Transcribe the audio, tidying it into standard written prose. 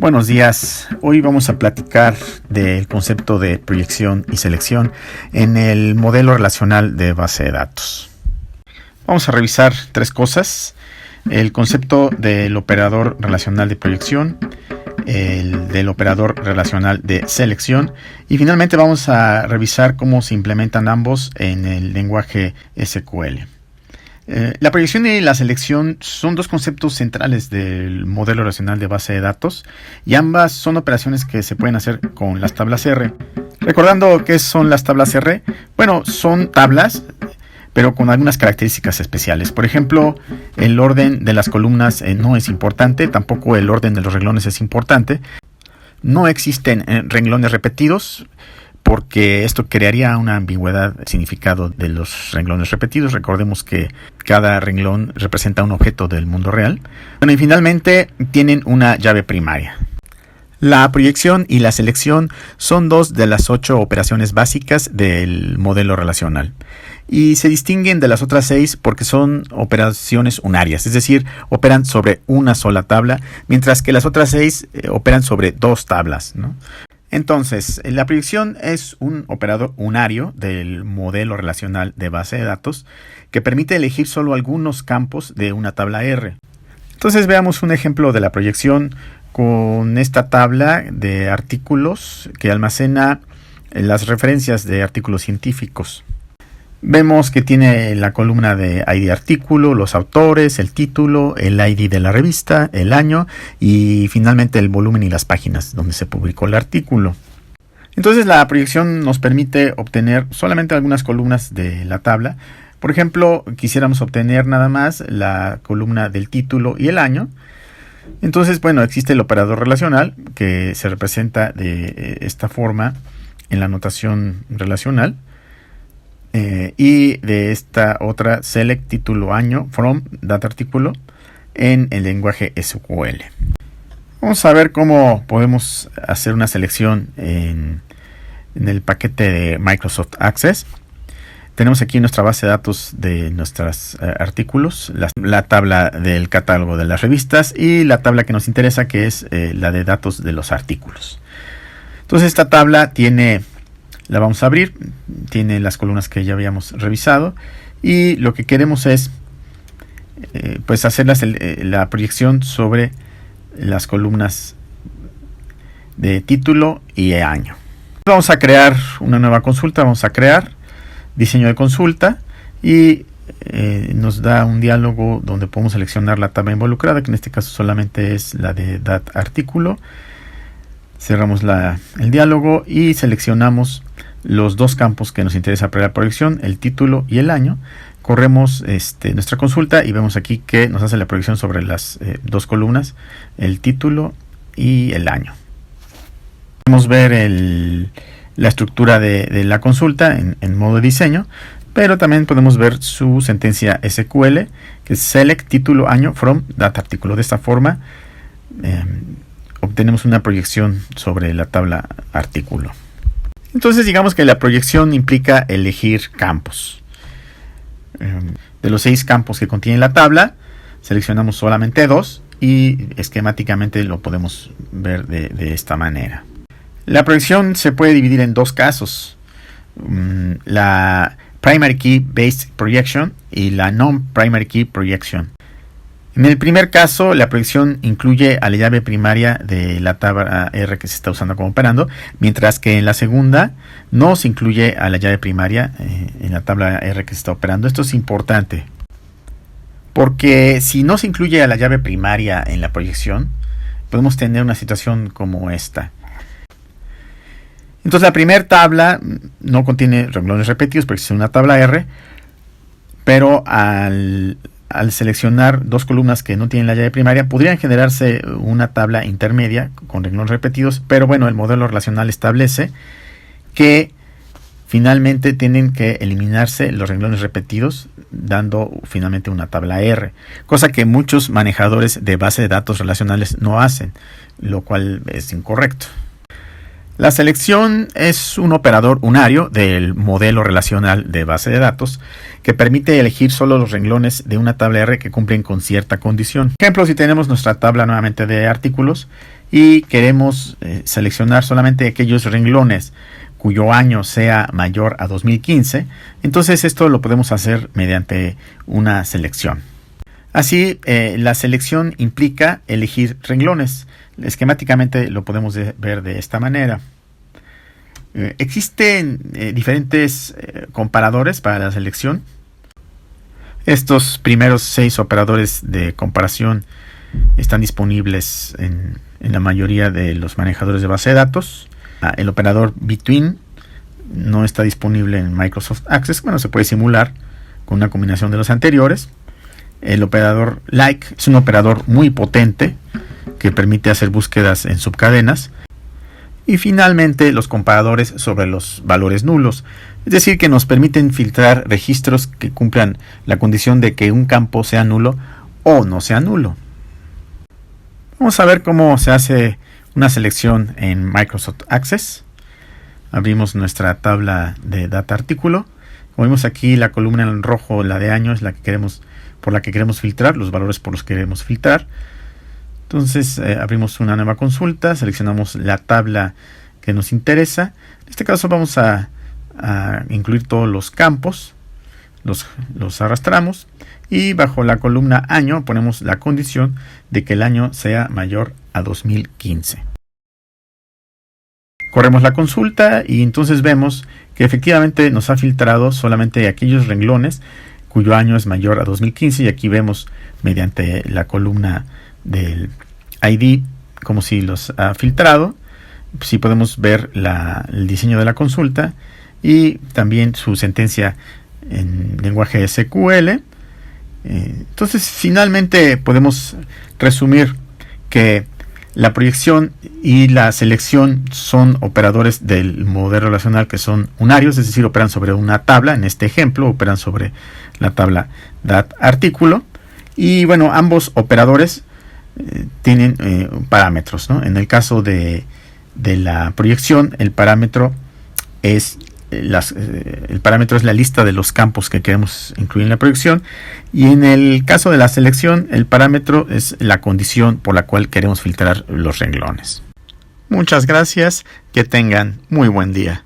Buenos días, hoy vamos a platicar del concepto de proyección y selección en el modelo relacional de base de datos. Vamos a revisar tres cosas: el concepto del operador relacional de proyección, el del operador relacional de selección y finalmente vamos a revisar cómo se implementan ambos en el lenguaje SQL. La proyección y la selección son dos conceptos centrales del modelo relacional de base de datos y ambas son operaciones que se pueden hacer con las tablas R. Recordando qué son las tablas R, bueno, son tablas pero con algunas características especiales. Por ejemplo, el orden de las columnas no es importante, tampoco el orden de los renglones es importante. No existen renglones repetidos, porque esto crearía una ambigüedad del significado de los renglones repetidos. Recordemos que cada renglón representa un objeto del mundo real. Bueno, y finalmente tienen una llave primaria. La proyección y la selección son dos de las 8 operaciones básicas del modelo relacional. Y se distinguen de las otras 6 porque son operaciones unarias, es decir, operan sobre una sola tabla, mientras que las otras 6 operan sobre 2 tablas, ¿no? Entonces, la proyección es un operador unario del modelo relacional de base de datos que permite elegir solo algunos campos de una tabla R. Entonces veamos un ejemplo de la proyección con esta tabla de artículos que almacena las referencias de artículos científicos. Vemos que tiene la columna de ID artículo, los autores, el título, el ID de la revista, el año y finalmente el volumen y las páginas donde se publicó el artículo. Entonces la proyección nos permite obtener solamente algunas columnas de la tabla. Por ejemplo, quisiéramos obtener nada más la columna del título y el año. Entonces, bueno, existe el operador relacional que se representa de esta forma en la notación relacional. Y de esta otra select título año from data artículo en el lenguaje SQL. Vamos a ver cómo podemos hacer una selección en el paquete de Microsoft Access. Tenemos aquí nuestra base de datos de nuestros artículos, la tabla del catálogo de las revistas y la tabla que nos interesa, que es la de datos de los artículos. Entonces esta tabla la vamos a abrir, tiene las columnas que ya habíamos revisado y lo que queremos es pues hacer la proyección sobre las columnas de título y año. Vamos a crear una nueva consulta, vamos a crear diseño de consulta y nos da un diálogo donde podemos seleccionar la tabla involucrada, que en este caso solamente es la de data artículo. Cerramos el diálogo y seleccionamos los dos campos que nos interesa para la proyección, el título y el año. Corremos nuestra consulta y vemos aquí que nos hace la proyección sobre las dos columnas, el título y el año. Podemos ver la estructura de la consulta en modo de diseño, pero también podemos ver su sentencia SQL, que es select título año from data artículo. De esta forma obtenemos una proyección sobre la tabla artículo. Entonces digamos que la proyección implica elegir campos. De los 6 campos que contiene la tabla, seleccionamos solamente 2 y esquemáticamente lo podemos ver de esta manera. La proyección se puede dividir en dos casos: la Primary Key Based Projection y la Non-Primary Key Projection. En el primer caso, la proyección incluye a la llave primaria de la tabla R que se está usando como operando, mientras que en la segunda no se incluye a la llave primaria en la tabla R que se está operando. Esto es importante, porque si no se incluye a la llave primaria en la proyección, podemos tener una situación como esta. Entonces la primera tabla no contiene renglones repetidos porque es una tabla R, pero al seleccionar dos columnas que no tienen la llave primaria, podrían generarse una tabla intermedia con renglones repetidos, pero bueno, el modelo relacional establece que finalmente tienen que eliminarse los renglones repetidos, dando finalmente una tabla R, cosa que muchos manejadores de base de datos relacionales no hacen, lo cual es incorrecto. La selección es un operador unario del modelo relacional de base de datos que permite elegir solo los renglones de una tabla R que cumplen con cierta condición. Por ejemplo, si tenemos nuestra tabla nuevamente de artículos y queremos seleccionar solamente aquellos renglones cuyo año sea mayor a 2015, entonces esto lo podemos hacer mediante una selección. Así, la selección implica elegir renglones. Esquemáticamente lo podemos ver de esta manera. Existen diferentes comparadores para la selección. Estos primeros 6 operadores de comparación están disponibles en la mayoría de los manejadores de base de datos. El operador between no está disponible en Microsoft Access. Bueno, se puede simular con una combinación de los anteriores. El operador like es un operador muy potente que permite hacer búsquedas en subcadenas. Y finalmente los comparadores sobre los valores nulos, es decir, que nos permiten filtrar registros que cumplan la condición de que un campo sea nulo o no sea nulo. Vamos a ver cómo se hace una selección en Microsoft Access. Abrimos nuestra tabla de data artículo. Como vemos aquí, la columna en rojo, la de año, es la que queremos, por la que queremos filtrar, los valores por los que queremos filtrar. Entonces abrimos una nueva consulta, seleccionamos la tabla que nos interesa. En este caso vamos a incluir todos los campos, los arrastramos y bajo la columna año ponemos la condición de que el año sea mayor a 2015. Corremos la consulta y entonces vemos que efectivamente nos ha filtrado solamente aquellos renglones cuyo año es mayor a 2015 y aquí vemos mediante la columna del ID como si los ha filtrado. Sí podemos ver el diseño de la consulta y también su sentencia en lenguaje SQL. Entonces finalmente podemos resumir que la proyección y la selección son operadores del modelo relacional que son unarios, es decir, operan sobre una tabla. En este ejemplo operan sobre la tabla DAT artículo. Y bueno, ambos operadores tienen parámetros, ¿no? En el caso de la proyección, el parámetro es la lista de los campos que queremos incluir en la proyección, y en el caso de la selección, el parámetro es la condición por la cual queremos filtrar los renglones. Muchas gracias, que tengan muy buen día.